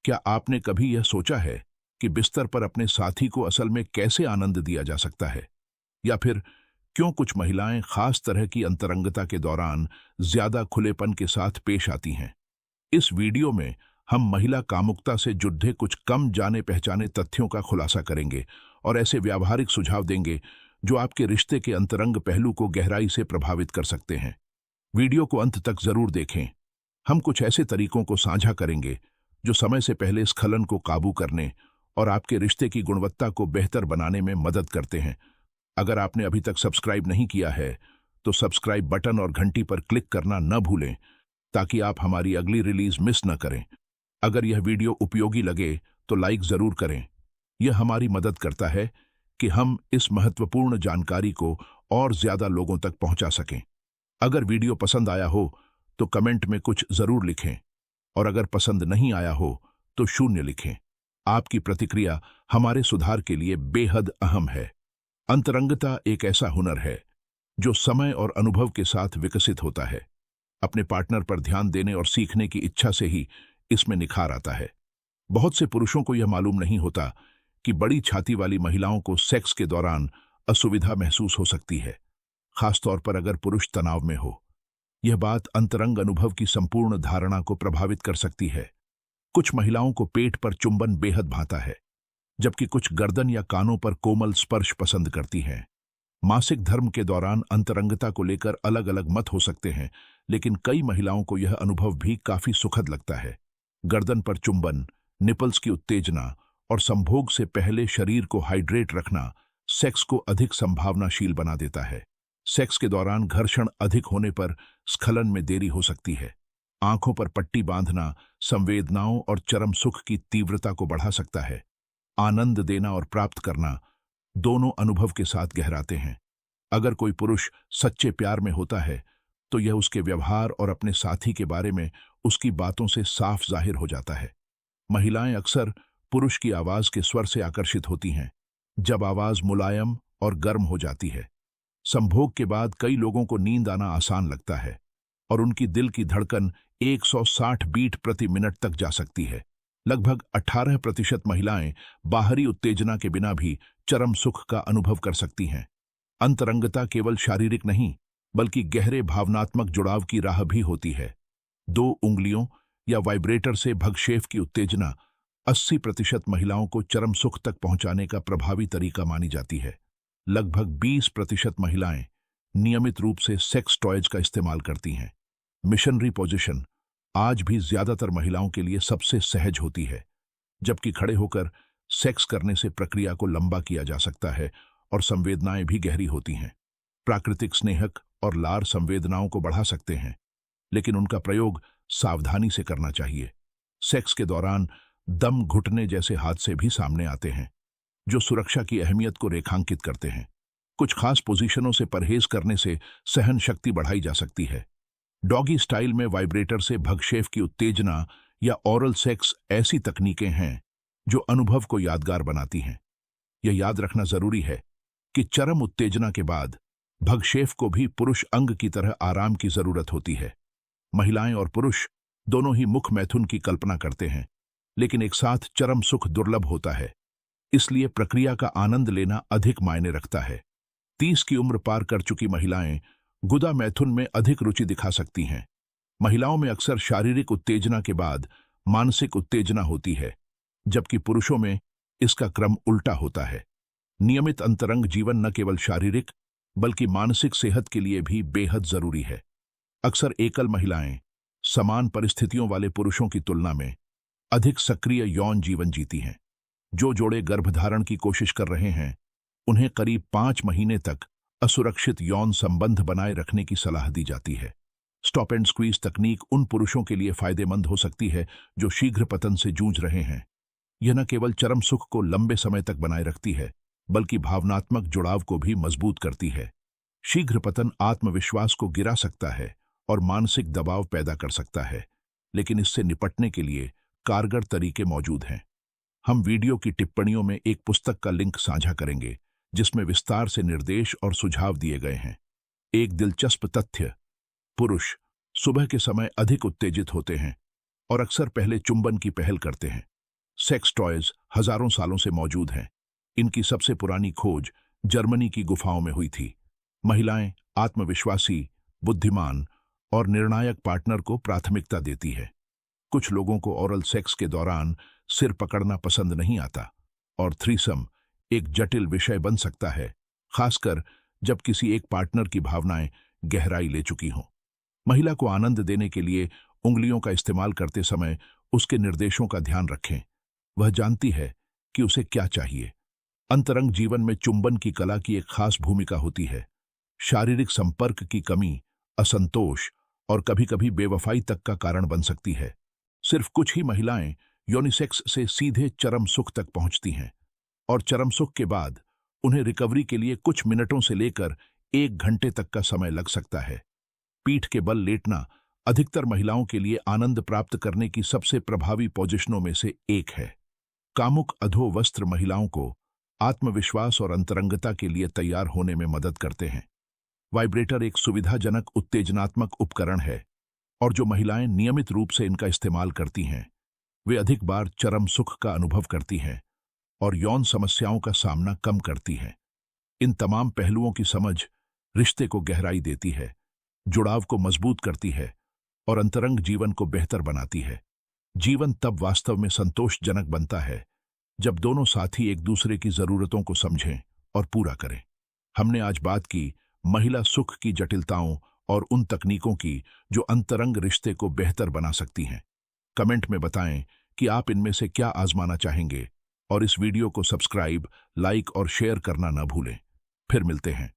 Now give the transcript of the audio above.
क्या आपने कभी यह सोचा है कि बिस्तर पर अपने साथी को असल में कैसे आनंद दिया जा सकता है? या फिर क्यों कुछ महिलाएं खास तरह की अंतरंगता के दौरान ज्यादा खुलेपन के साथ पेश आती हैं? इस वीडियो में हम महिला कामुकता से जुड़े कुछ कम जाने पहचाने तथ्यों का खुलासा करेंगे और ऐसे व्यावहारिक सुझाव देंगे जो आपके रिश्ते के अंतरंग पहलू को गहराई से प्रभावित कर सकते हैं। वीडियो को अंत तक जरूर देखें। हम कुछ ऐसे तरीकों को साझा करेंगे जो समय से पहले स्खलन को काबू करने और आपके रिश्ते की गुणवत्ता को बेहतर बनाने में मदद करते हैं। अगर आपने अभी तक सब्सक्राइब नहीं किया है तो सब्सक्राइब बटन और घंटी पर क्लिक करना न भूलें ताकि आप हमारी अगली रिलीज मिस न करें। अगर यह वीडियो उपयोगी लगे तो लाइक जरूर करें। यह हमारी मदद करता है कि हम इस महत्वपूर्ण जानकारी को और ज्यादा लोगों तक पहुंचा सकें। अगर वीडियो पसंद आया हो तो कमेंट में कुछ जरूर लिखें और अगर पसंद नहीं आया हो तो 0 लिखें। आपकी प्रतिक्रिया हमारे सुधार के लिए बेहद अहम है। अंतरंगता एक ऐसा हुनर है जो समय और अनुभव के साथ विकसित होता है। अपने पार्टनर पर ध्यान देने और सीखने की इच्छा से ही इसमें निखार आता है। बहुत से पुरुषों को यह मालूम नहीं होता कि बड़ी छाती वाली महिलाओं को सेक्स के दौरान असुविधा महसूस हो सकती है, खासतौर पर अगर पुरुष तनाव में हो। यह बात अंतरंग अनुभव की संपूर्ण धारणा को प्रभावित कर सकती है। कुछ महिलाओं को पेट पर चुंबन बेहद भाता है, जबकि कुछ गर्दन या कानों पर कोमल स्पर्श पसंद करती हैं। मासिक धर्म के दौरान अंतरंगता को लेकर अलग अलग मत हो सकते हैं, लेकिन कई महिलाओं को यह अनुभव भी काफी सुखद लगता है। गर्दन पर चुंबन, निपल्स की उत्तेजना और संभोग से पहले शरीर को हाइड्रेट रखना सेक्स को अधिक संभावनाशील बना देता है। सेक्स के दौरान घर्षण अधिक होने पर स्खलन में देरी हो सकती है। आंखों पर पट्टी बांधना संवेदनाओं और चरम सुख की तीव्रता को बढ़ा सकता है। आनंद देना और प्राप्त करना दोनों अनुभव के साथ गहराते हैं। अगर कोई पुरुष सच्चे प्यार में होता है तो यह उसके व्यवहार और अपने साथी के बारे में उसकी बातों से साफ जाहिर हो जाता है। महिलाएं अक्सर पुरुष की आवाज के स्वर से आकर्षित होती हैं, जब आवाज मुलायम और गर्म हो जाती है। संभोग के बाद कई लोगों को नींद आना आसान लगता है और उनकी दिल की धड़कन 160 बीट प्रति मिनट तक जा सकती है। लगभग 18% महिलाएं बाहरी उत्तेजना के बिना भी चरम सुख का अनुभव कर सकती हैं। अंतरंगता केवल शारीरिक नहीं बल्कि गहरे भावनात्मक जुड़ाव की राह भी होती है। 2 उंगलियों या वाइब्रेटर से भगशेफ की उत्तेजना 80% महिलाओं को चरम सुख तक पहुंचाने का प्रभावी तरीका मानी जाती है। लगभग 20% महिलाएं नियमित रूप से सेक्स टॉयज का इस्तेमाल करती हैं। मिशनरी पोजीशन आज भी ज्यादातर महिलाओं के लिए सबसे सहज होती है, जबकि खड़े होकर सेक्स करने से प्रक्रिया को लंबा किया जा सकता है और संवेदनाएं भी गहरी होती हैं। प्राकृतिक स्नेहक और लार संवेदनाओं को बढ़ा सकते हैं, लेकिन उनका प्रयोग सावधानी से करना चाहिए। सेक्स के दौरान दम घुटने जैसे हादसे भी सामने आते हैं, जो सुरक्षा की अहमियत को रेखांकित करते हैं। कुछ खास पोजीशनों से परहेज करने से सहन शक्ति बढ़ाई जा सकती है। डॉगी स्टाइल में वाइब्रेटर से भगशेफ की उत्तेजना या ओरल सेक्स ऐसी तकनीकें हैं जो अनुभव को यादगार बनाती हैं। यह याद रखना जरूरी है कि चरम उत्तेजना के बाद भगशेफ को भी पुरुष अंग की तरह आराम की जरूरत होती है। महिलाएं और पुरुष दोनों ही मुख मैथुन की कल्पना करते हैं, लेकिन एक साथ चरम सुख दुर्लभ होता है, इसलिए प्रक्रिया का आनंद लेना अधिक मायने रखता है। 30 की उम्र पार कर चुकी महिलाएं गुदा मैथुन में अधिक रुचि दिखा सकती हैं। महिलाओं में अक्सर शारीरिक उत्तेजना के बाद मानसिक उत्तेजना होती है, जबकि पुरुषों में इसका क्रम उल्टा होता है। नियमित अंतरंग जीवन न केवल शारीरिक बल्कि मानसिक सेहत के लिए भी बेहद जरूरी है। अक्सर एकल महिलाएं समान परिस्थितियों वाले पुरुषों की तुलना में अधिक सक्रिय यौन जीवन जीती हैं। जो जोड़े गर्भधारण की कोशिश कर रहे हैं, उन्हें करीब 5 महीने तक असुरक्षित यौन संबंध बनाए रखने की सलाह दी जाती है। स्टॉप एंड स्क्वीज तकनीक उन पुरुषों के लिए फायदेमंद हो सकती है जो शीघ्र पतन से जूझ रहे हैं। यह न केवल चरम सुख को लंबे समय तक बनाए रखती है, बल्कि भावनात्मक जुड़ाव को भी मजबूत करती है। शीघ्र पतन आत्मविश्वास को गिरा सकता है और मानसिक दबाव पैदा कर सकता है, लेकिन इससे निपटने के लिए कारगर तरीके मौजूद हैं। हम वीडियो की टिप्पणियों में एक पुस्तक का लिंक साझा करेंगे जिसमें विस्तार से निर्देश और सुझाव दिए गए हैं। एक दिलचस्प तथ्य: पुरुष सुबह के समय अधिक उत्तेजित होते हैं और अक्सर पहले चुंबन की पहल करते हैं। सेक्स टॉयज हजारों सालों से मौजूद हैं। इनकी सबसे पुरानी खोज जर्मनी की गुफाओं में हुई थी। महिलाएं आत्मविश्वासी, बुद्धिमान और निर्णायक पार्टनर को प्राथमिकता देती है। कुछ लोगों को ओरल सेक्स के दौरान सिर पकड़ना पसंद नहीं आता और थ्रीसम एक जटिल विषय बन सकता है, खासकर जब किसी एक पार्टनर की भावनाएं गहराई ले चुकी हों। महिला को आनंद देने के लिए उंगलियों का इस्तेमाल करते समय उसके निर्देशों का ध्यान रखें। वह जानती है कि उसे क्या चाहिए। अंतरंग जीवन में चुंबन की कला की एक खास भूमिका होती है। शारीरिक संपर्क की कमी असंतोष और कभी-कभी बेवफाई तक का कारण बन सकती है। सिर्फ कुछ ही महिलाएं यूनिसेक्स से सीधे चरम सुख तक पहुंचती हैं और चरम सुख के बाद उन्हें रिकवरी के लिए कुछ मिनटों से लेकर 1 घंटे तक का समय लग सकता है। पीठ के बल लेटना अधिकतर महिलाओं के लिए आनंद प्राप्त करने की सबसे प्रभावी पोजीशनों में से एक है। कामुक अधोवस्त्र महिलाओं को आत्मविश्वास और अंतरंगता के लिए तैयार होने में मदद करते हैं। वाइब्रेटर एक सुविधाजनक उत्तेजनात्मक उपकरण है और जो महिलाएं नियमित रूप से इनका इस्तेमाल करती हैं, वे अधिक बार चरम सुख का अनुभव करती हैं और यौन समस्याओं का सामना कम करती हैं। इन तमाम पहलुओं की समझ रिश्ते को गहराई देती है, जुड़ाव को मजबूत करती है और अंतरंग जीवन को बेहतर बनाती है। जीवन तब वास्तव में संतोषजनक बनता है जब दोनों साथी एक दूसरे की जरूरतों को समझें और पूरा करें। हमने आज बात की महिला सुख की जटिलताओं और उन तकनीकों की जो अंतरंग रिश्ते को बेहतर बना सकती हैं। कमेंट में बताएं कि आप इनमें से क्या आजमाना चाहेंगे और इस वीडियो को सब्सक्राइब, लाइक और शेयर करना न भूलें। फिर मिलते हैं।